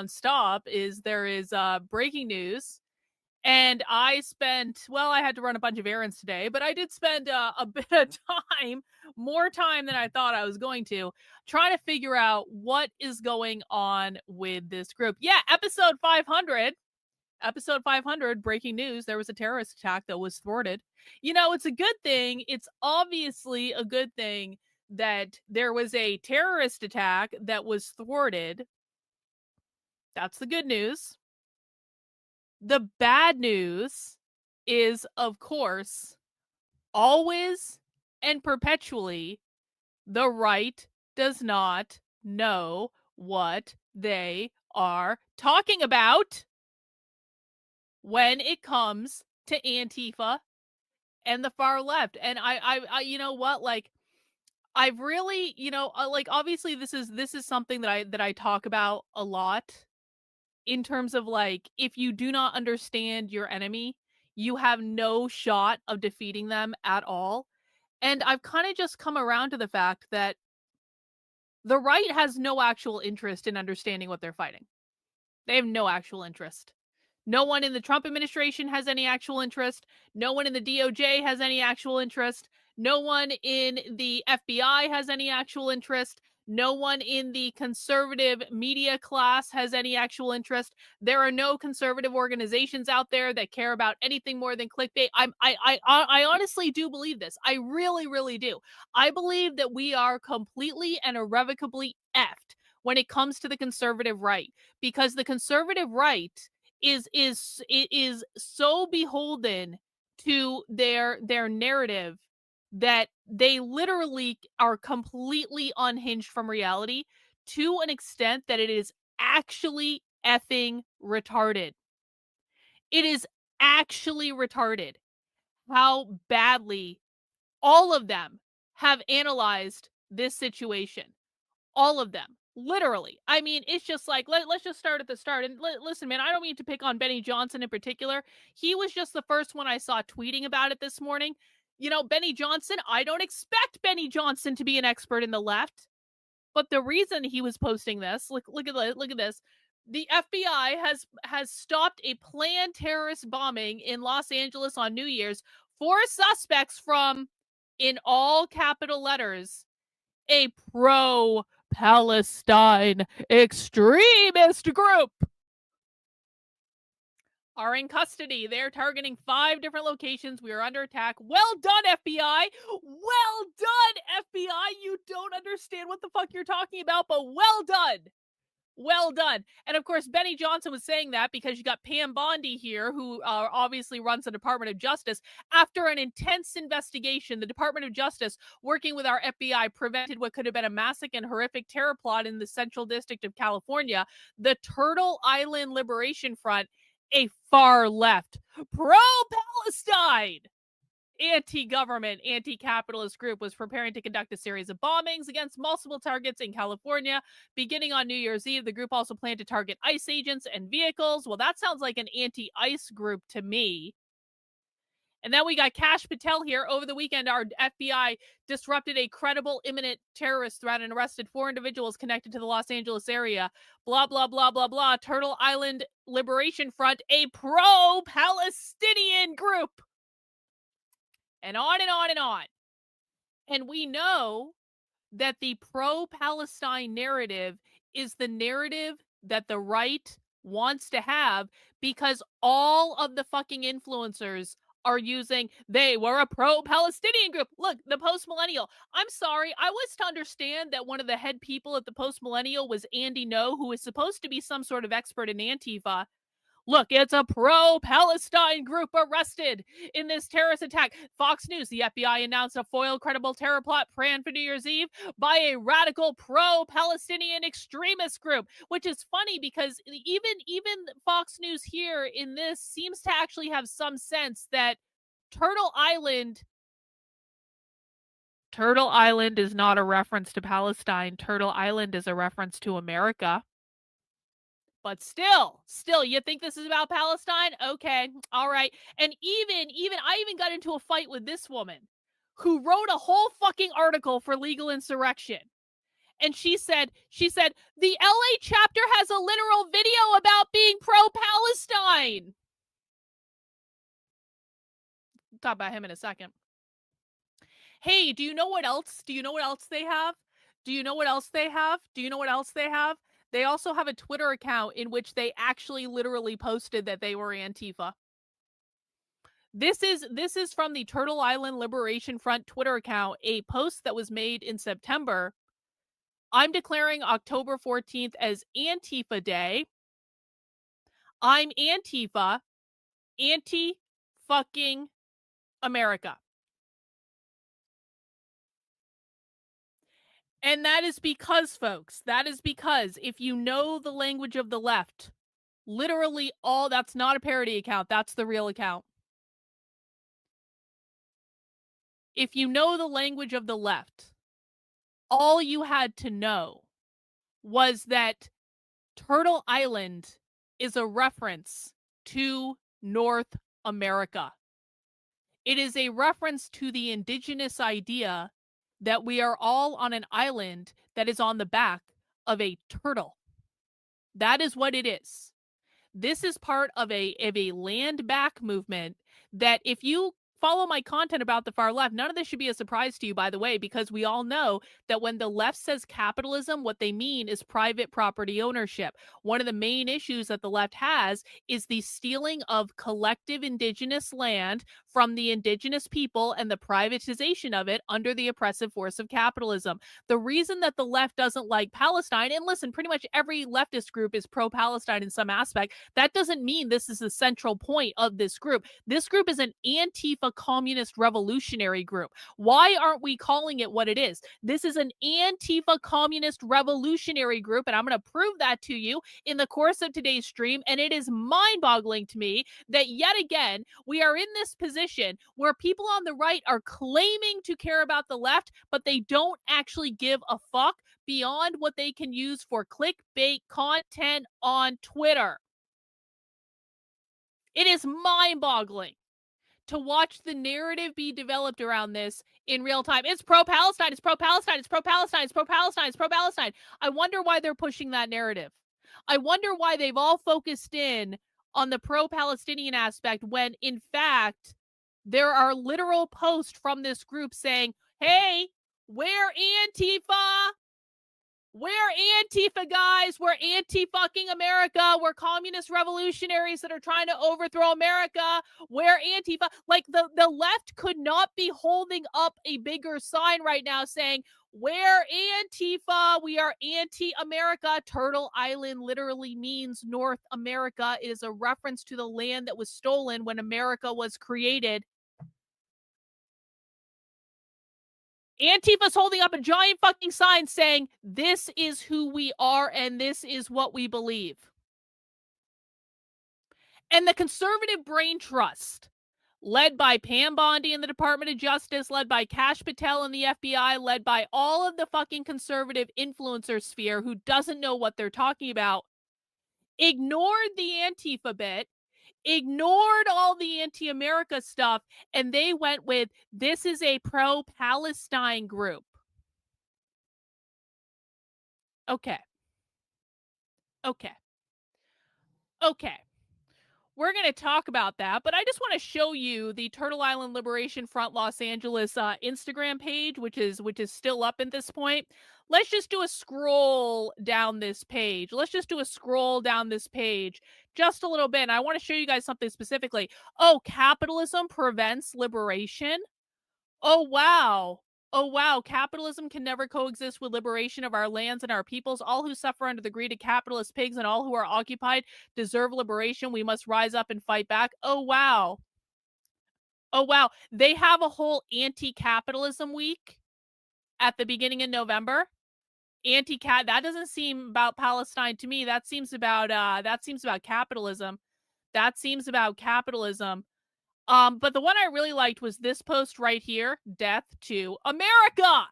nonstop is there is breaking news. And I spent, well, I had to run a bunch of errands today, but I did spend a bit of time, more time than I thought I was going to, trying to figure out what is going on with this group. Yeah, episode 500. Episode 500, breaking news. There was a terrorist attack that was thwarted. You know, it's a good thing. It's obviously a good thing that there was a terrorist attack that was thwarted. That's the good news. The bad news is, of course, always and perpetually, the right does not know what they are talking about when it comes to Antifa and the far left. And I you know what, like, I've really, like, obviously this is something that I talk about a lot in terms of, like, if you do not understand your enemy, you have no shot of defeating them at all. And I've kind of just come around to the fact that the right has no actual interest in understanding what they're fighting. They have no actual interest. No one in the Trump administration has any actual interest. No one in the DOJ has any actual interest. No one in the FBI has any actual interest. No one in the conservative media class has any actual interest. There are no conservative organizations out there that care about anything more than clickbait. I honestly do believe this. I really, really do. I believe that we are completely and irrevocably effed when it comes to the conservative right, because the conservative right is so beholden to their narrative that they literally are completely unhinged from reality to an extent that it is actually effing retarded. It is actually retarded how badly all of them have analyzed this situation. All of them. Literally. I mean, it's just like, let's just start at the start. And listen, man, I don't mean to pick on Benny Johnson in particular. He was just the first one I saw tweeting about it this morning. You know, Benny Johnson, I don't expect Benny Johnson to be an expert in the left. But the reason he was posting this, look at this. The FBI has stopped a planned terrorist bombing in Los Angeles on New Year's. 4 suspects from, in all capital letters, a pro-Palestine extremist group are in custody. They're targeting 5 different locations. We are under attack. Well done, FBI. Well done, FBI. You don't understand what the fuck you're talking about, but well done. Well done. And of course, Benny Johnson was saying that because you got Pam Bondi here, who obviously runs the Department of Justice. After an intense investigation, the Department of Justice, working with our FBI, prevented what could have been a massive and horrific terror plot in the Central District of California. The Turtle Island Liberation Front, a far left, pro-Palestine, anti-government, anti-capitalist group, was preparing to conduct a series of bombings against multiple targets in California beginning on New Year's Eve. The group also planned to target ICE agents and vehicles. Well, that sounds like an anti-ICE group to me. And then we got Kash Patel here. Over the weekend, our FBI disrupted a credible imminent terrorist threat and arrested 4 individuals connected to the Los Angeles area. Blah, blah, blah, blah, blah. Turtle Island Liberation Front, a pro-Palestinian group. And on and on and on. And we know that the pro-Palestine narrative is the narrative that the right wants to have, because all of the fucking influencers are using, they were a pro-Palestinian group. Look, the Post-Millennial. I'm sorry, I was to understand that one of the head people at the Post-Millennial was Andy No, who is supposed to be some sort of expert in Antifa. Look, it's a pro-Palestine group arrested in this terrorist attack. Fox News, the FBI announced a foiled credible terror plot planned for New Year's Eve by a radical pro-Palestinian extremist group, which is funny because even Fox News here in this seems to actually have some sense that Turtle Island is not a reference to Palestine. Turtle Island is a reference to America. But still, you think this is about Palestine? Okay, all right. And I even got into a fight with this woman who wrote a whole fucking article for Legal Insurrection. And she said, the LA chapter has a literal video about being pro-Palestine. We'll talk about him in a second. Hey, do you know what else? Do you know what else they have? Do you know what else they have? Do you know what else they have? They also have a Twitter account in which they actually literally posted that they were Antifa. This is from the Turtle Island Liberation Front Twitter account, a post that was made in September. I'm declaring October 14th as Antifa Day. I'm Antifa, anti-fucking America. And that is because, folks, that is because if you know the language of the left, literally all, that's not a parody account, that's the real account. If you know the language of the left, all you had to know was that Turtle Island is a reference to North America. It is a reference to the indigenous idea that we are all on an island that is on the back of a turtle. That is what it is. This is part of a land back movement that, if you follow my content about the far left, none of this should be a surprise to you, by the way, because we all know that when the left says capitalism, what they mean is private property ownership. One of the main issues that the left has is the stealing of collective indigenous land from the indigenous people and the privatization of it under the oppressive force of capitalism. The reason that the left doesn't like Palestine, and listen, pretty much every leftist group is pro-Palestine in some aspect, that doesn't mean this is the central point of this group. This group is an Antifa communist revolutionary group. Why aren't we calling it what it is? This is an Antifa communist revolutionary group, and I'm going to prove that to you in the course of today's stream. And it is mind-boggling to me that yet again, we are in this position where people on the right are claiming to care about the left, but they don't actually give a fuck beyond what they can use for clickbait content on Twitter. It is mind-boggling to watch the narrative be developed around this in real time. It's pro-Palestine, it's pro-Palestine, it's pro-Palestine, it's pro-Palestine, it's pro-Palestine. I wonder why they're pushing that narrative. I wonder why they've all focused in on the pro-Palestinian aspect when, in fact, there are literal posts from this group saying, hey, we're Antifa. We're Antifa, guys. We're anti-fucking America. We're communist revolutionaries that are trying to overthrow America. We're Antifa. Like, the left could not be holding up a bigger sign right now saying, we're Antifa. We are anti-America. Turtle Island literally means North America. It is a reference to the land that was stolen when America was created. Antifa's holding up a giant fucking sign saying, this is who we are and this is what we believe. And the conservative brain trust, led by Pam Bondi in the Department of Justice, led by Kash Patel in the FBI, led by all of the fucking conservative influencer sphere who doesn't know what they're talking about, ignored the Antifa bit, ignored all the anti-America stuff, and they went with, this is a pro-Palestine group. Okay. We're going to talk about that, but I just want to show you the Turtle Island Liberation Front Los Angeles Instagram page, which is still up at this point. Let's just do a scroll down this page. Just a little bit. And I want to show you guys something specifically. Oh, capitalism prevents liberation. Oh, wow. Oh, wow. Capitalism can never coexist with liberation of our lands and our peoples. All who suffer under the greed of capitalist pigs and all who are occupied deserve liberation. We must rise up and fight back. Oh, wow. Oh, wow. They have a whole anti-capitalism week at the beginning of November. Anti-cat, that doesn't seem about Palestine to me. That seems about capitalism. But the one I really liked was this post right here, Death to America.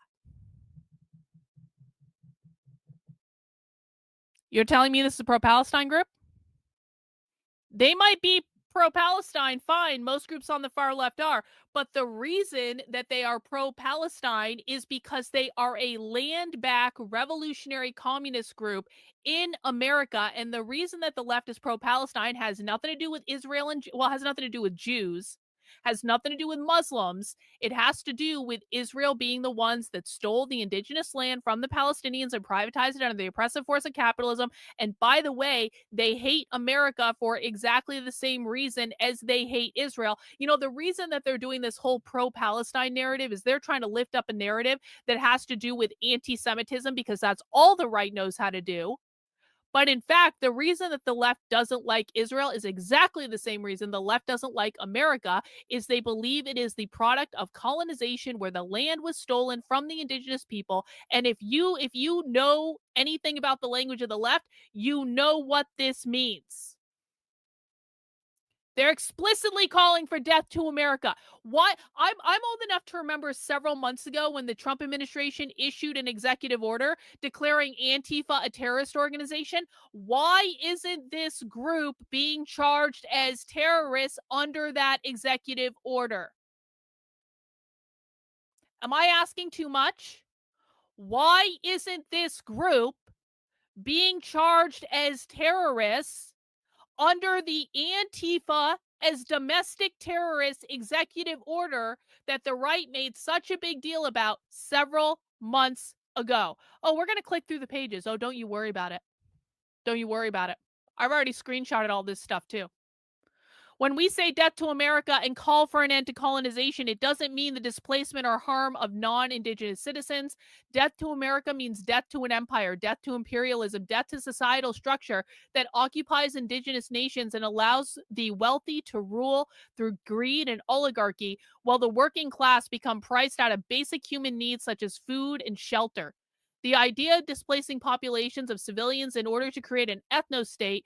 You're telling me this is a pro-Palestine group? They might be pro-Palestine, fine. Most groups on the far left are. But the reason that they are pro-Palestine is because they are a land-back revolutionary communist group in America. And the reason that the left is pro-Palestine has nothing to do with Israel and, well, has nothing to do with Jews, has nothing to do with Muslims. It has to do with Israel being the ones that stole the indigenous land from the Palestinians and privatized it under the oppressive force of capitalism. And by the way, they hate America for exactly the same reason as they hate Israel. You know, the reason that they're doing this whole pro-Palestine narrative is they're trying to lift up a narrative that has to do with anti-Semitism because that's all the right knows how to do. But in fact, the reason that the left doesn't like Israel is exactly the same reason the left doesn't like America, is they believe it is the product of colonization where the land was stolen from the indigenous people. And if you know anything about the language of the left, you know what this means. They're explicitly calling for death to America. Why? I'm old enough to remember several months ago when the Trump administration issued an executive order declaring Antifa a terrorist organization. Why isn't this group being charged as terrorists under that executive order? Am I asking too much? Why isn't this group being charged as terrorists under the Antifa as domestic terrorist executive order that the right made such a big deal about several months ago? Oh, we're going to click through the pages. Oh, don't you worry about it. Don't you worry about it. I've already screenshotted all this stuff too. When we say death to America and call for an end to colonization, it doesn't mean the displacement or harm of non indigenous citizens. Death to America means death to an empire, death to imperialism, death to societal structure that occupies indigenous nations and allows the wealthy to rule through greed and oligarchy, while the working class become priced out of basic human needs such as food and shelter. The idea of displacing populations of civilians in order to create an ethno state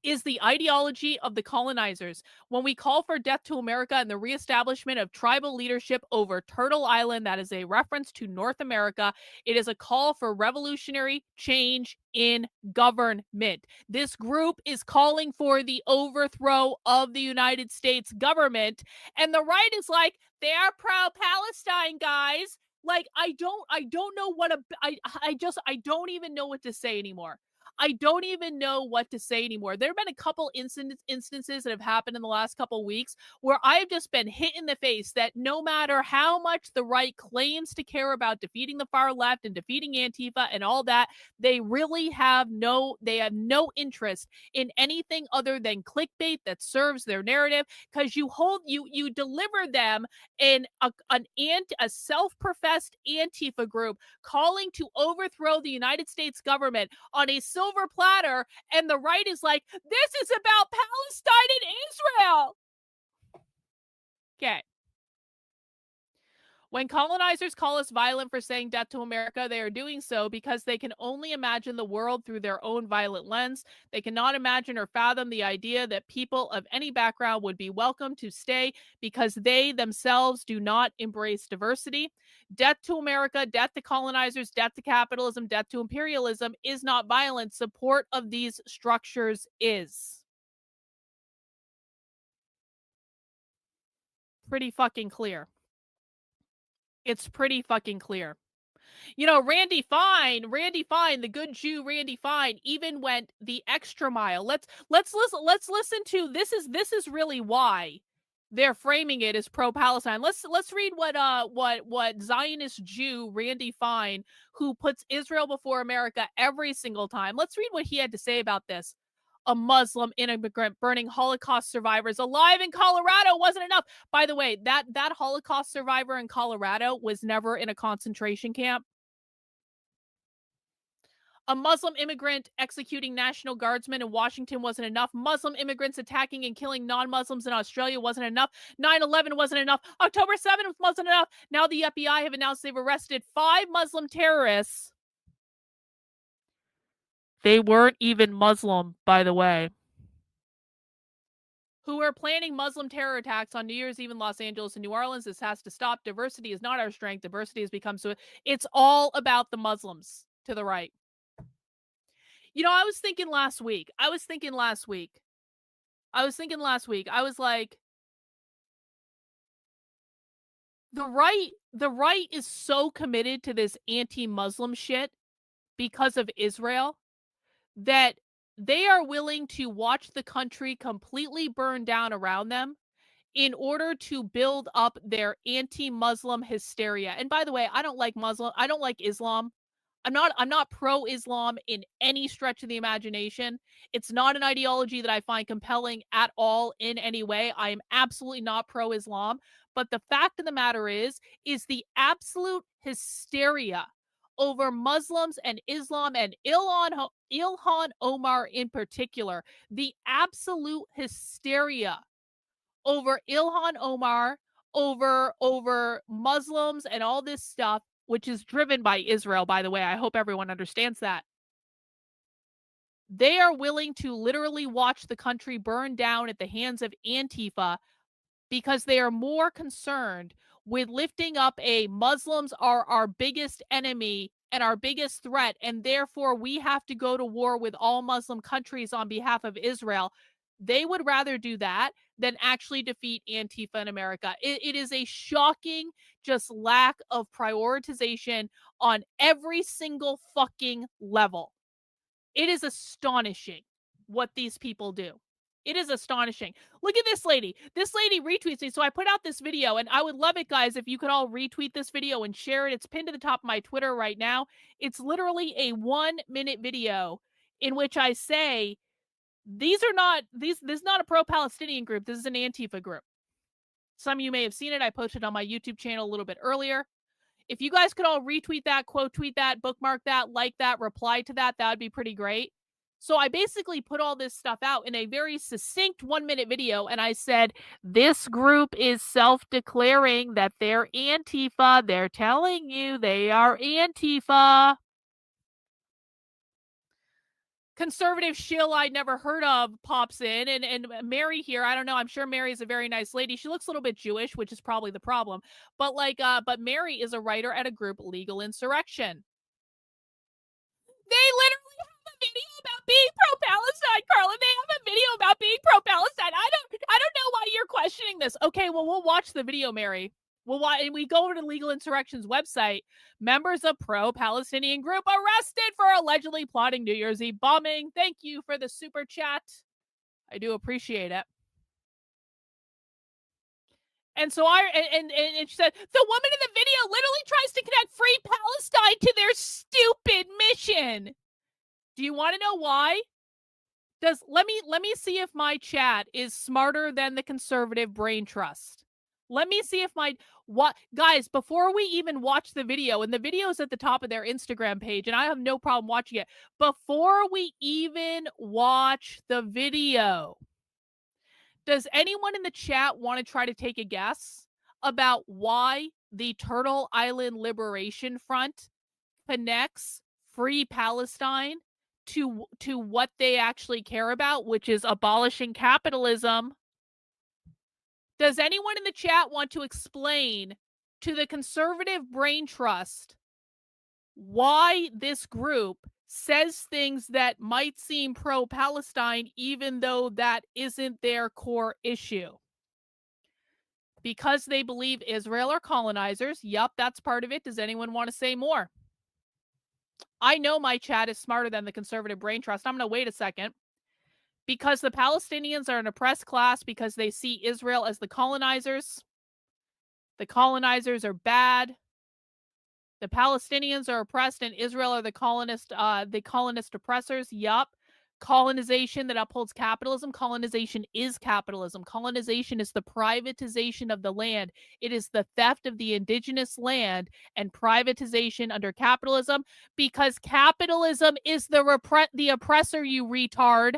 is the ideology of the colonizers. When we call for death to America and the reestablishment of tribal leadership over Turtle Island, that is a reference to North America. It is a call for revolutionary change in government. This group is calling for the overthrow of the United States government. And the right is like, they're pro-Palestine, guys. Like, I don't know what I don't even know what to say anymore. I don't even know what to say anymore. There have been a couple instances that have happened in the last couple weeks where I've just been hit in the face that no matter how much the right claims to care about defeating the far left and defeating Antifa and all that, they have no interest in anything other than clickbait that serves their narrative, because you deliver them in a self-professed Antifa group calling to overthrow the United States government on a silver platter, and the right is like, this is about Palestine and Israel. Okay. When colonizers call us violent for saying death to America, they are doing so because they can only imagine the world through their own violent lens. They cannot imagine or fathom the idea that people of any background would be welcome to stay because they themselves do not embrace diversity. Death to America, death to colonizers, death to capitalism, death to imperialism is not violence. Support of these structures is. Pretty fucking clear. It's pretty fucking clear. You know, Randy Fine, the good Jew Randy Fine even went the extra mile. Let's listen to this is really why they're framing it as pro-Palestine. Let's read what Zionist Jew Randy Fine, who puts Israel before America every single time. Let's read what he had to say about this. A Muslim immigrant burning Holocaust survivors alive in Colorado wasn't enough. By the way, that Holocaust survivor in Colorado was never in a concentration camp. A Muslim immigrant executing National Guardsmen in Washington wasn't enough. Muslim immigrants attacking and killing non-Muslims in Australia wasn't enough. 9/11 wasn't enough. October 7th wasn't enough. Now the FBI have announced they've arrested 5 Muslim terrorists. They weren't even Muslim, by the way, who are planning Muslim terror attacks on New Year's Eve in Los Angeles and New Orleans. This has to stop. Diversity is not our strength. Diversity has become so. It's all about the Muslims to the right. You know, I was thinking last week, I was thinking last week, I was like, the right is so committed to this anti-Muslim shit because of Israel that they are willing to watch the country completely burn down around them in order to build up their anti-Muslim hysteria. And by the way, I don't like Islam. I'm not pro-Islam in any stretch of the imagination. It's not an ideology that I find compelling at all in any way. I am absolutely not pro-Islam, but the fact of the matter is the absolute hysteria over Muslims and Islam and Ilhan Omar in particular, the absolute hysteria over Ilhan Omar, over Muslims and all this stuff, which is driven by Israel, by the way. I hope everyone understands that. They are willing to literally watch the country burn down at the hands of Antifa because they are more concerned with lifting up a Muslims are our biggest enemy and our biggest threat, and therefore we have to go to war with all Muslim countries on behalf of Israel. They would rather do that than actually defeat Antifa in America. It is a shocking just lack of prioritization on every single fucking level. It is astonishing what these people do. It is astonishing. Look at this lady. This lady retweets me. So I put out this video, and I would love it, guys, if you could all retweet this video and share it. It's pinned to the top of my Twitter right now. It's literally a 1-minute video in which I say, this is not a pro-Palestinian group. This is an Antifa group. Some of you may have seen it. I posted on my YouTube channel a little bit earlier. If you guys could all retweet that, quote tweet that, bookmark that, like that, reply to that, that would be pretty great. So I basically put all this stuff out in a very succinct 1-minute video, and I said, this group is self-declaring that they're Antifa. They're telling you they are Antifa. Conservative shill I'd never heard of pops in, and Mary here, I don't know, I'm sure Mary is a very nice lady. She looks a little bit Jewish, which is probably the problem. But but Mary is a writer at a group, Legal Insurrection. They literally have a video about being pro-Palestine, Carla. They have a video about being pro-Palestine. I don't know why you're questioning this. Okay, well, we'll watch the video, Mary. And we go over to Legal Insurrection's website. Members of pro-Palestinian group arrested for allegedly plotting New Year's Eve bombing. Thank you for the super chat. I do appreciate it. And so and she said, the woman in the video literally tries to connect Free Palestine to their stupid mission. Do you want to know why? Let me see if my chat is smarter than the conservative brain trust. Let me see if guys, before we even watch the video, and the video is at the top of their Instagram page, and I have no problem watching it. Before we even watch the video, does anyone in the chat want to try to take a guess about why the Turtle Island Liberation Front connects Free Palestine to what they actually care about, which is abolishing capitalism? Does anyone in the chat want to explain to the conservative brain trust why this group says things that might seem pro-Palestine even though that isn't their core issue? Because they believe Israel are colonizers. Yup, that's part of it. Does anyone want to say more? I know my chat is smarter than the conservative brain trust. I'm going to wait a second. Because the Palestinians are an oppressed class because they see Israel as the colonizers. The colonizers are bad. The Palestinians are oppressed and Israel are the colonist oppressors. Yup. Colonization that upholds capitalism. Colonization is capitalism. Colonization is the privatization of the land. It is the theft of the indigenous land and privatization under capitalism, because capitalism is the oppressor, you retard.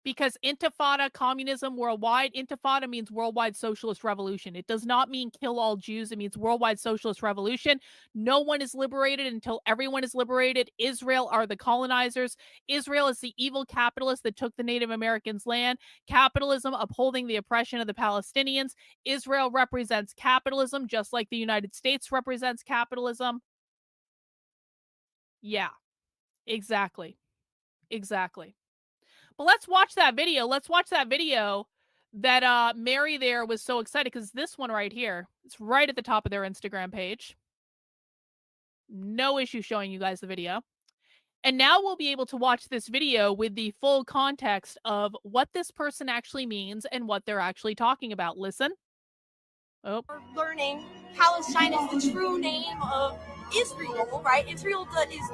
Because intifada, communism worldwide, intifada means worldwide socialist revolution. It does not mean kill all Jews. It means worldwide socialist revolution. No one is liberated until everyone is liberated. Israel are the colonizers. Israel is the evil capitalist that took the Native Americans' land. Capitalism upholding the oppression of the Palestinians. Israel represents capitalism just like the United States represents capitalism. Yeah, exactly. Exactly. But let's watch that video. Let's watch that video that Mary there was so excited, because this one right here, it's right at the top of their Instagram page. No issue showing you guys the video. And now we'll be able to watch this video with the full context of what this person actually means and what they're actually talking about. Listen. Oh. We're learning Palestine is the true name of Israel, right? Israel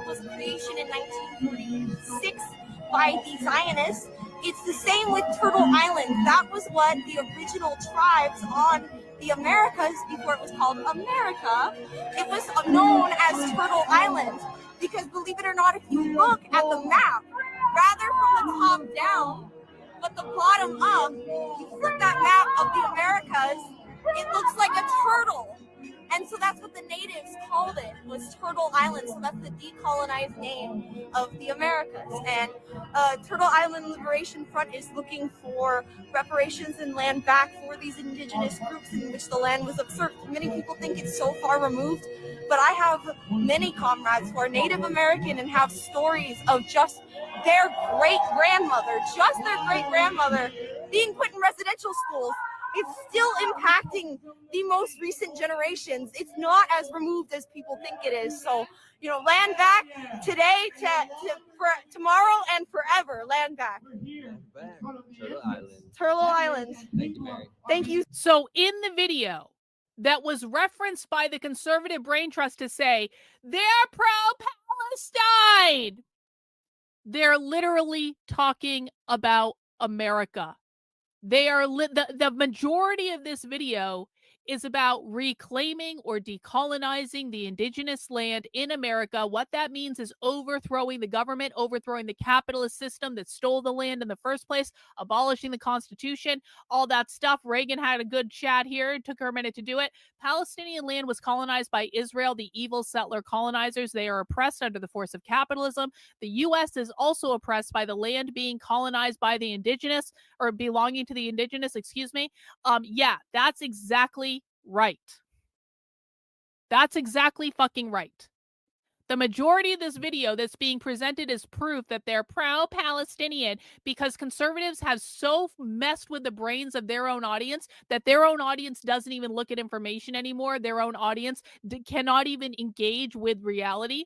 was creation in 1946 by the Zionists. It's the same with Turtle Island. That was what the original tribes on the Americas, before it was called America, it was known as Turtle Island. Because believe it or not, if you look at the map, rather from the top down, but the bottom up, you flip that map of the Americas, it looks like a turtle. And so that's what the natives called it, was Turtle Island. So that's the decolonized name of the Americas. And Turtle Island Liberation Front is looking for reparations and land back for these indigenous groups in which the land was usurped. Many people think it's so far removed, but I have many comrades who are Native American and have stories of just their great-grandmother being put in residential schools. It's still impacting the most recent generations. It's not as removed as people think it is. So, land back today, for tomorrow, and forever. Land back. Turtle Island. Turtle Island. Thank you, Mary. Thank you. So in the video that was referenced by the Conservative Brain Trust to say they're pro-Palestine, they're literally talking about America. They are the majority of this video is about reclaiming or decolonizing the indigenous land in America. What that means is overthrowing the government, overthrowing the capitalist system that stole the land in the first place, abolishing the Constitution, all that stuff. Reagan had a good chat here. It took her a minute to do it. Palestinian land was colonized by Israel, the evil settler colonizers. They are oppressed under the force of capitalism. The U.S. is also oppressed by the land being colonized by the indigenous, or belonging to the indigenous, yeah, that's exactly right. That's exactly fucking right. The majority of this video that's being presented is proof that they're pro-Palestinian, because conservatives have so messed with the brains of their own audience that their own audience doesn't even look at information anymore. Their own audience cannot even engage with reality.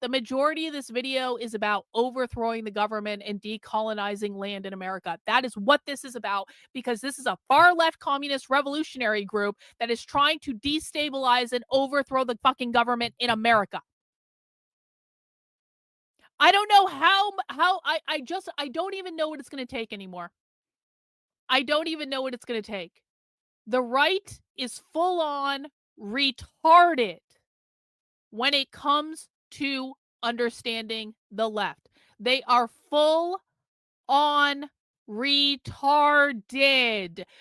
The majority of this video is about overthrowing the government and decolonizing land in America. That is what this is about, because this is a far-left communist revolutionary group that is trying to destabilize and overthrow the fucking government in America. I don't know how I don't even know what it's going to take anymore. I don't even know what it's going to take. The right is full-on retarded when it comes to understanding the left. They are full on retarded.